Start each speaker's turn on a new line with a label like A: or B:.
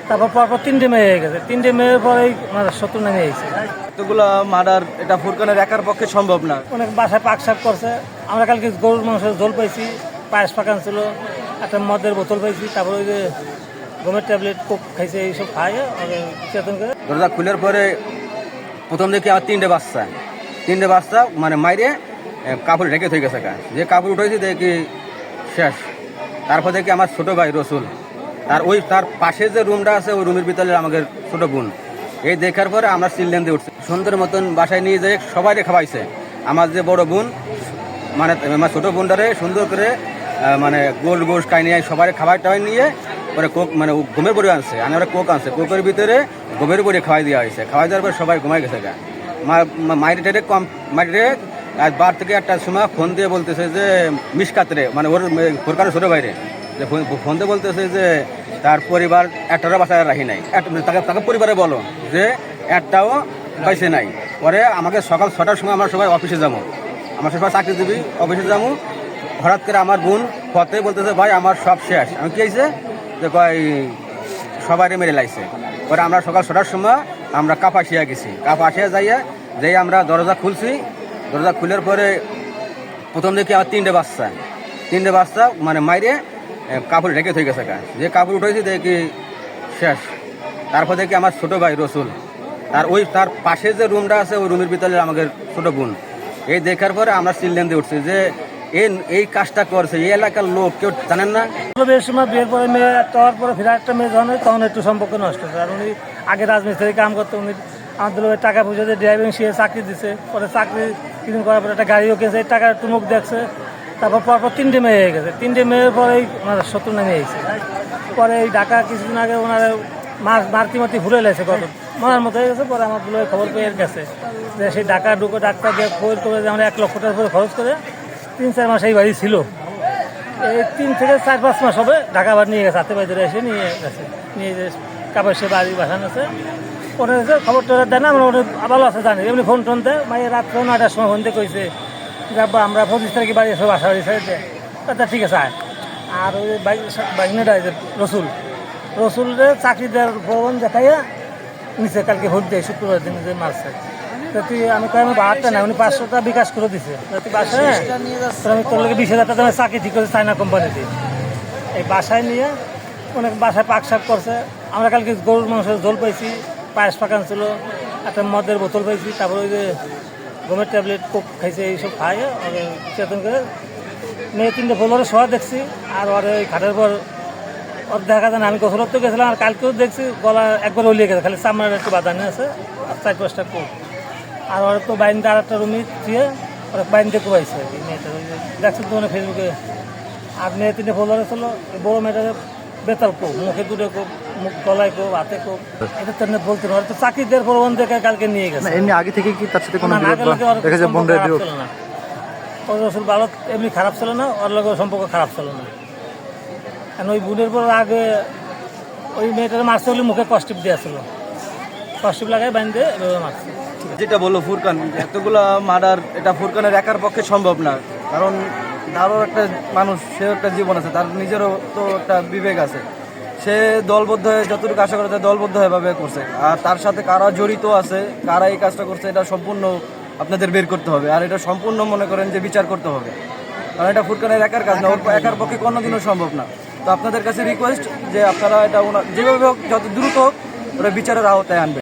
A: তারপর পরপর 3টে মেয়ে হয়ে গেছে। 3টে মেয়ের পরেই আমার শত্রু নেমে এসেছে।
B: এতগুলা মার্ডার এটা ফুরকানের একার পক্ষে সম্ভব না।
A: অনেক বাসায় পাক সাপ করছে। আমরা কালকে গরুর মাংসের ঝোল পাইছি, পায়েস পাকান ছিল, একটা মদের বোতল পাইছি, তারপর ওই যে ঘুমের ট্যাবলেট কোক খাইছে, এইসব খাইয়ে চেতন করে।
B: দরজা খুলের পরে প্রথম দেখি আমার 3টে বাচ্চা মানে মাইরে কাপড় ঢেকে থয়ে গেছে। যে কাপড় উঠেছি দেখি শেষ। তারপর দেখি আমার ছোট ভাই রসুল, তার পাশে যে রুমটা আছে ওই রুমের ভিতরে আমাদের ছোট বোন। এই দেখার পরে আমরা চিল্লেন দিয়ে উঠছি, সুন্দর মতন বাসায় নিয়ে যেয়ে সবাই খাওয়াইছে। আমার যে বড় বোন মানে আমার ছোটো বোনটারে সুন্দর করে মানে গোল গোল কাহিনী সবাই খাবার টাবার নিয়ে পরে কোক মানে ঘুমের বড়ি আনছে, ওরা কোক আনছে, কোকের ভিতরে ঘুমের বড়ি খাওয়াই দেওয়া হয়েছে। খাওয়াই দেওয়ার পর সবাই ঘুমাই গেছে। মাইরে কম মাইরে আর বার থেকে একটা সময় ফোন দিয়ে বলতেছে যে মিসকাতরে মানে ওর সরকারের ছোটো বাইরে যে ফোন দিয়ে বলতেছে যে তার পরিবার একটারও বাসায় রাখি নাই। তাকে পরিবারে বলো যে একটাও পাইছে নাই। পরে আমাকে সকাল 6টার সময় আমরা সবাই অফিসে যাবো, আমার সবাই চাকরিজীবী, অফিসে যাবো। হঠাৎ করে আমার বোন পথে বলতেছে ভাই আমার সব শেষ। আমি কী হয়েছে যে কয় সবাই মেরে লাইছে। পরে আমরা সকাল 6টার সময় আমরা কাপাসিয়া গেছি। কাপাসিয়া যাইয়া যেই আমরা দরজা খুলছি, দরজা খুলের পরে প্রথম দেখি আমার 3টে বাচ্চা মানে মাইরে কাপড় ঢেকে থয়ে গেছে। যে কাপড় উঠেছি দেখি শেষ। তারপর দেখি আমার ছোট ভাই রসুল, তার পাশে যে রুমটা আছে ওই রুমের ভিতরে আমাদের ছোট বোন। এই দেখার পরে আমরা চিল্লেন দিয়ে উঠছি যে এই কাজটা করছে এই এলাকার লোক কেউ জানেন না।
A: বিয়ের সময় বিয়ের পরে মেয়ে হওয়ার পরে ফিরে একটা মেয়ে যখন হয় তখন একটু সম্পর্ক নষ্ট হয়েছে। আর উনি আগে রাজমিস্ত্রি কাম করতো, উনি আমাদের টাকা পয়সা দিয়ে ড্রাইভিং শিখে চাকরি দিচ্ছে। পরে চাকরি কিছুদিন করার পরে একটা গাড়িও কিনছে, এই টাকার একটু মুখ দেখছে। তারপর পরপর 3টে মেয়ে হয়ে গেছে। 3টে মেয়ের পরেই ওনার শত্রু নেমে এসেছে। পরে এই ঢাকা কিছুদিন আগে ওনার মারতি ঘুরে লেগেছে, কত মনার মতো হয়ে গেছে। পরে আমার খবর পেয়ে গেছে যে সেই ঢাকা ঢুকে ডাক্তার দিয়ে খবর করে যে আমরা 1 লক্ষ টাকার উপরে খরচ করে 3-4 মাস এই বাড়ি ছিল। এই 3 থেকে 4-5 মাস হবে ঢাকা আবার নিয়ে গেছে, হাতে বাড়ি ধরে এসে নিয়ে গেছে, নিয়ে যে কাপড় সে বাড়ি বাসানো আছে। পরে খবর টবর দেয় না, আমরা ভালো আছে জানি। এমনি ফোন টোন দেয়, মায়ের রাত্রে 9টার সময় ফোন দিয়ে কইছে যে আব্বা আমরা 25 তারিখে বাড়ি এসে বাসা বাড়ি ছেড়ে দেয়। আচ্ছা ঠিক আছে। আর ওই বাইকটা রসুলের চাকরি দেওয়ার ভবন দেখাইয়া নিচে কালকে ভোট দেয়, শুক্রবার দিন যে মারছে। তুই আমি কই আমি বাহারটা না, উনি 500 টাকা বিকাশ করে দিছে। তুই বাসায় আমি তোর লোকে 20,000 টাকা চাকরি ঠিক করেছে চায়না কোম্পানিতে। এই বাসায় নিয়ে অনেক বাসায় পাক সাপ করছে। আমরা কালকে গরুর মাংসের ঝোল পাইছি, পায়েস পাকান ছিল, একটা মদের বোতল পাইছি, তারপর ওই যে ঘুমের ট্যাবলেট কোক খাইছে, এইসব খাইয়ে চেতন করে মেয়ে 3টে ফলোরে শোয়া দেখছি। আর ওর ওই খাটের পর ওর দেখা যায় না, আমি গোসলত তো গেছিলাম। আর কালকেও দেখছি গলা একবার ওলিয়ে গেছে, খালি চামড়ার একটু বাঁধানি আছে, আর 4-5টা কোক। আর ওর তো বাইন্দে আর একটা রুমে দিয়ে ওরা বাইন্দে কোবাইছে আর কি মেয়েটা, দেখছেন তো মানে ফেসবুকে। আর মেয়ে 3টে ফলোরে ছিল, বড়ো মেয়েটাকে বেতাল কোপ, মুখে 2টে কোপ, মুখ গলায় কোপ, হাতে কোপ। এটা তো বলতে না, তো চাকরি দেওয়ার প্রবন্ধ দেখে কালকে নিয়ে গেছে।
C: এমনি আগে থেকে কি তার সাথে কোনো
A: না,
C: দেখা যায় বন্ধের বিরোধ
A: ছিল না। ওর রসুল ভালো এমনি খারাপ ছিল না, ওর লোকের সম্পর্ক খারাপ ছিল না। কারণ ওই বোনের পর আগে ওই মেয়েটার মারতে হলে মুখে কষ্টিপ দেওয়া ছিল, কষ্টিপ লাগাই বাঁধতে এভাবে মারছে।
B: যেটা বললো ফুরকান, এতগুলা মার্ডার এটা ফুরকানের একার পক্ষে সম্ভব না। কারণ তারও একটা মানুষ, সে একটা জীবন আছে, তার নিজেরও তো একটা বিবেক আছে। সে দলবদ্ধ হয়ে যতটুকু আশা করে দলবদ্ধ এভাবে করছে। আর তার সাথে কারা জড়িত আছে, কারা এই কাজটা করছে, এটা সম্পূর্ণ আপনাদের বের করতে হবে। আর এটা সম্পূর্ণ মনে করেন যে বিচার করতে হবে, কারণ এটা ফুরকানের একার কাজ না, ওর একার পক্ষে কোনোদিনও সম্ভব না। তো আপনাদের কাছে রিকোয়েস্ট যে আপনারা এটা যেভাবে হোক, যত দ্রুত হোক ওরা বিচারের আওতায় আনবে।